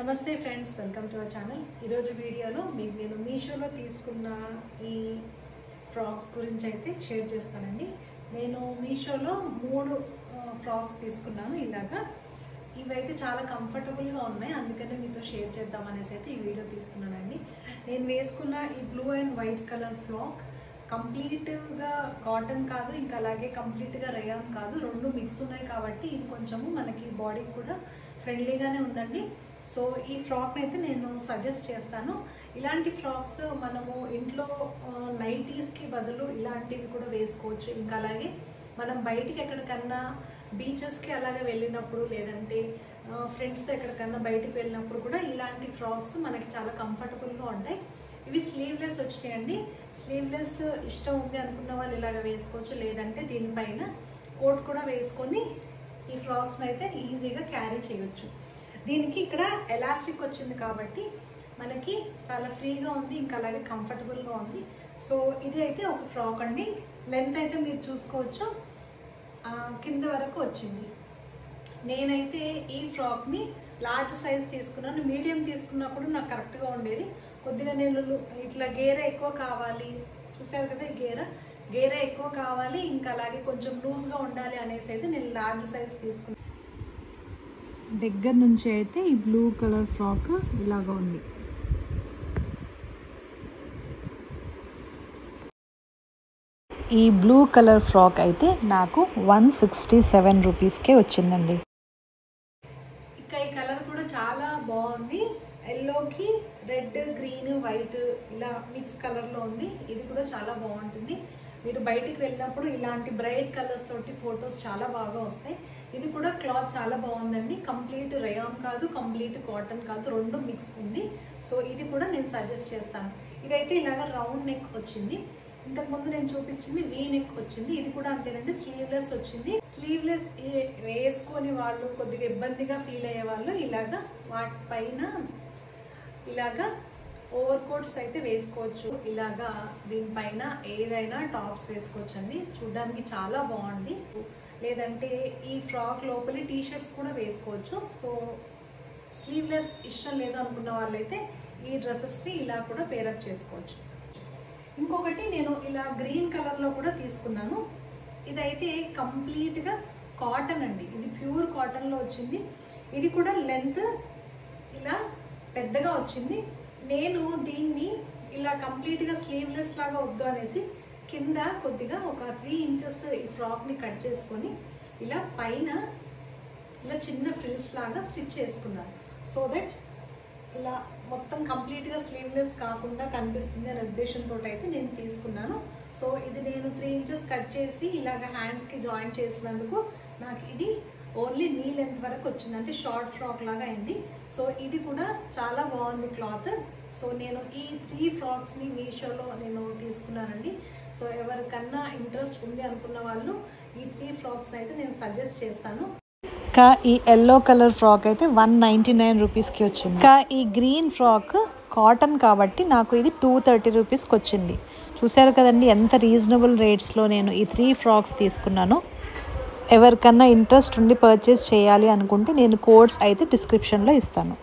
నమస్తే friends, welcome to our channel. ఈరోజు వీడియోలో మీకు నేను మీషోలో తీసుకున్న ఈ ఫ్రాక్స్ గురించి అయితే షేర్ చేస్తానండి. నేను మీషోలో 3 ఫ్రాక్స్ తీసుకున్నాను. ఇలాగా ఇవైతే చాలా కంఫర్టబుల్గా ఉన్నాయి, అందుకనే మీతో షేర్ చేద్దాం అనేసి అయితే ఈ వీడియో తీస్తున్నానండి. నేను వేసుకున్న ఈ blue and white colour frock కంప్లీట్గా కాటన్ కాదు, ఇంకా అలాగే కంప్లీట్గా రేయాన్ కాదు, రెండు మిక్స్ ఉన్నాయి కాబట్టి ఇది కొంచెము మనకి బాడీకి కూడా ఫ్రెండ్లీగానే ఉందండి. సో ఈ ఫ్రాక్ని అయితే నేను సజెస్ట్ చేస్తాను. ఇలాంటి ఫ్రాక్స్ మనము ఇంట్లో నైటీస్కి బదులు ఇలాంటివి కూడా వేసుకోవచ్చు. ఇంకా అలాగే మనం బయటికి ఎక్కడికన్నా బీచెస్కి అలాగే వెళ్ళినప్పుడు, లేదంటే ఫ్రెండ్స్తో ఎక్కడికన్నా బయటికి వెళ్ళినప్పుడు కూడా ఇలాంటి ఫ్రాక్స్ మనకి చాలా కంఫర్టబుల్గా ఉంటాయి. ఇవి స్లీవ్లెస్ వచ్చినాయండి. స్లీవ్లెస్ ఇష్టం ఉంది అనుకున్న వాళ్ళు ఇలాగ వేసుకోవచ్చు, లేదంటే దీనిపైన కోట్ కూడా వేసుకొని ఈ ఫ్రాక్స్ని అయితే ఈజీగా క్యారీ చేయొచ్చు. దీనికి ఇక్కడ ఎలాస్టిక్ వచ్చింది కాబట్టి మనకి చాలా ఫ్రీగా ఉంది, ఇంకా అలాగే కంఫర్టబుల్గా ఉంది. సో ఇది అయితే ఒక ఫ్రాక్ అండి. లెంత్ అయితే మీరు చూసుకోవచ్చు, కింద వరకు వచ్చింది. నేనైతే ఈ ఫ్రాక్ని లార్జ్ సైజ్ తీసుకున్నాను. మీడియం తీసుకున్నప్పుడు నాకు కరెక్ట్గా ఉండేది. కొద్దిగా నేను ఇట్లా గేరా ఎక్కువ కావాలి, చూసారు కదా, గేరా ఎక్కువ కావాలి, ఇంకా అలాగే కొంచెం లూజ్గా ఉండాలి అనేసి అయితే నేను లార్జ్ సైజ్ తీసుకున్నాను. దగ్గర నుంచి అయితే ఈ బ్లూ కలర్ ఫ్రాక్ ఇలాగా ఉంది. ఈ బ్లూ కలర్ ఫ్రాక్ అయితే నాకు 167 రూపీస్కే వచ్చిందండి. ఇక ఈ కలర్ కూడా చాలా బాగుంది. ఎల్లోకి రెడ్, గ్రీన్, వైట్ ఇలా మిక్స్ కలర్లో ఉంది. ఇది కూడా చాలా బాగుంటుంది. మీరు బయటికి వెళ్ళినప్పుడు ఇలాంటి బ్రైట్ కలర్స్ తోటి ఫొటోస్ చాలా బాగా వస్తాయి. ఇది కూడా క్లాత్ చాలా బాగుందండి. కంప్లీట్ రేయాన్ కాదు, కంప్లీట్ కాటన్ కాదు, రెండు మిక్స్ ఉంది. సో ఇది కూడా నేను సజెస్ట్ చేస్తాను. ఇదైతే ఇలాగ రౌండ్ నెక్ వచ్చింది. ఇంతకుముందు నేను చూపించింది వీ నెక్ వచ్చింది. ఇది కూడా అంతేనండి, స్లీవ్లెస్ వచ్చింది. స్లీవ్లెస్ వేసుకొని వాళ్ళు కొద్దిగా ఇబ్బందిగా ఫీల్ అయ్యే వాళ్ళు ఇలాగా వాటిపైన ఇలాగా ఓవర్ కోట్స్ అయితే వేసుకోవచ్చు. ఇలాగా దీనిపైన ఏదైనా టాప్స్ వేసుకోవచ్చు అండి. చూడడానికి చాలా బాగుంది. లేదంటే ఈ ఫ్రాక్ లోపలి టీ షర్ట్స్ కూడా వేసుకోవచ్చు. సో స్లీవ్లెస్ ఇష్టం లేదు అనుకున్న వాళ్ళైతే ఈ డ్రెస్సెస్ని ఇలా కూడా పేరప్ చేసుకోవచ్చు. ఇంకొకటి నేను ఇలా గ్రీన్ కలర్లో కూడా తీసుకున్నాను. ఇదైతే కంప్లీట్గా కాటన్ అండి. ఇది ప్యూర్ కాటన్లో వచ్చింది. ఇది కూడా లెంత్ ఇలా పెద్దగా వచ్చింది. నేను దీన్ని ఇలా కంప్లీట్గా స్లీవ్లెస్ లాగా వద్దు అనేసి కింద కొద్దిగా ఒక 3 ఇంచెస్ ఈ ఫ్రాక్ని కట్ చేసుకొని ఇలా పైన ఇలా చిన్న ఫ్రిల్స్ లాగా స్టిచ్ చేసుకున్నాను. సో దట్ ఇలా మొత్తం కంప్లీట్గా స్లీవ్లెస్ కాకుండా కనిపిస్తుంది అనే ఉద్దేశంతో అయితే నేను తీసుకున్నాను. సో ఇది నేను 3 ఇంచెస్ కట్ చేసి ఇలాగ హ్యాండ్స్కి జాయిన్ చేసినందుకు నాకు ఇది ఓన్లీ నీ లెంత్ వరకు వచ్చింది, అంటే షార్ట్ ఫ్రాక్ లాగా అయింది. సో ఇది కూడా చాలా బాగుంది క్లాత్. సో నేను ఈ 3 ఫ్రాక్స్ని మీషోలో నేను తీసుకున్నానండి. సో ఎవరికన్నా ఇంట్రెస్ట్ ఉంది అనుకున్న వాళ్ళు ఈ 3 ఫ్రాక్స్ అయితే నేను సజెస్ట్ చేస్తాను. ఇంకా ఈ ఎల్లో కలర్ ఫ్రాక్ అయితే 199 రూపీస్కి వచ్చింది. ఇంకా ఈ గ్రీన్ ఫ్రాక్ కాటన్ కాబట్టి నాకు ఇది 230 రూపీస్కి వచ్చింది. చూసారు కదండి ఎంత రీజనబుల్ రేట్స్లో నేను ఈ 3 ఫ్రాక్స్ తీసుకున్నాను. ఎవరికన్నా ఇంట్రెస్ట్ ఉండి పర్చేస్ చేయాలి అనుకుంటే నేను కోడ్స్ అయితే డిస్క్రిప్షన్లో ఇస్తాను.